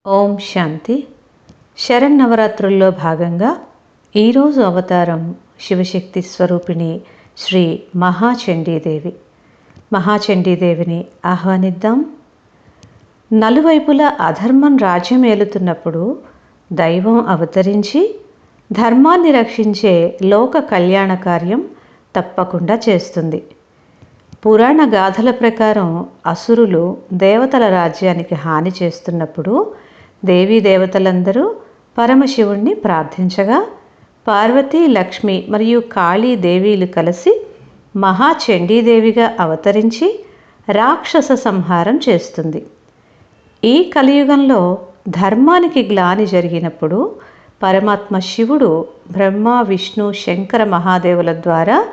ఓం శాంతి. శరన్నవరాత్రుల్లో భాగంగా ఈరోజు అవతారం శివశక్తి స్వరూపిణి శ్రీ మహాచండీదేవి. మహాచండీదేవిని ఆహ్వానిద్దాం. నలువైపులా అధర్మం రాజ్యం ఏలుతున్నప్పుడు దైవం అవతరించి ధర్మాన్ని రక్షించే లోక కళ్యాణ కార్యం తప్పకుండా చేస్తుంది. పురాణ గాథల ప్రకారం అసురులు దేవతల రాజ్యానికి హాని చేస్తున్నప్పుడు దేవీ దేవతలందరూ పరమశివుణ్ణి ప్రార్థించగా పార్వతీ, లక్ష్మి మరియు కాళీ దేవీలు కలిసి మహాచండీదేవిగా అవతరించి రాక్షస సంహారం చేస్తుంది. ఈ కలియుగంలో ధర్మానికి గ్లాని జరిగినప్పుడు పరమాత్మ శివుడు బ్రహ్మ, విష్ణు, శంకర మహాదేవుల ద్వారా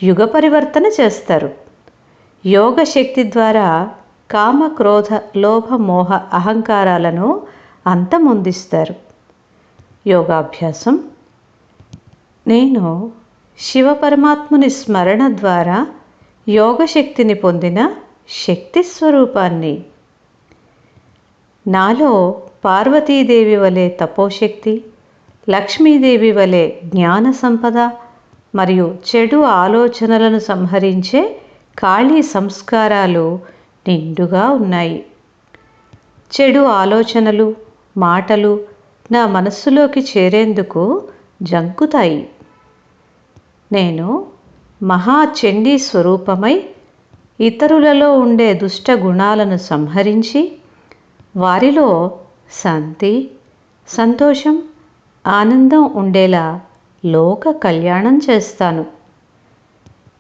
యుగ పరివర్తన చేస్తారు. యోగ శక్తి ద్వారా కామ, క్రోధ, లోభ, మోహ, అహంకారాలను అంతమొందిస్తారు. యోగాభ్యాసం. నేను శివ పరమాత్ముని స్మరణ ద్వారా యోగశక్తిని పొందిన శక్తి స్వరూపాన్ని. నాలో పార్వతీదేవి వలె తపోశక్తి, లక్ష్మీదేవి వలె జ్ఞాన సంపద మరియు చెడు ఆలోచనలను సంహరించే కాళీ సంస్కారాలు నిండుగా ఉన్నాయి. చెడు ఆలోచనలు, మాటలు నా మనస్సులోకి చేరేందుకు జంకుతాయి. నేను మహాచండీ స్వరూపమై ఇతరులలో ఉండే దుష్ట గుణాలను సంహరించి వారిలో శాంతి, సంతోషం, ఆనందం ఉండేలా లోక కళ్యాణం చేస్తాను.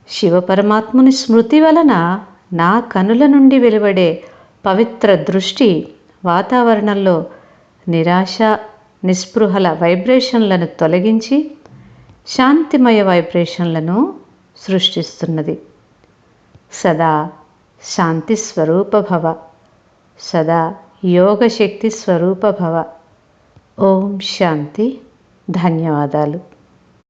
శివపరమాత్ముని స్మృతి వలన నా కనుల నుండి వెలువడే పవిత్ర దృష్టి వాతావరణంలో నిరాశ, నిస్పృహల వైబ్రేషన్లను తొలగించి శాంతిమయ వైబ్రేషన్లను సృష్టిస్తున్నది. సదా శాంతి స్వరూప భవ, సదా యోగశక్తి స్వరూప భవ. ఓం శాంతి. ధన్యవాదాలు.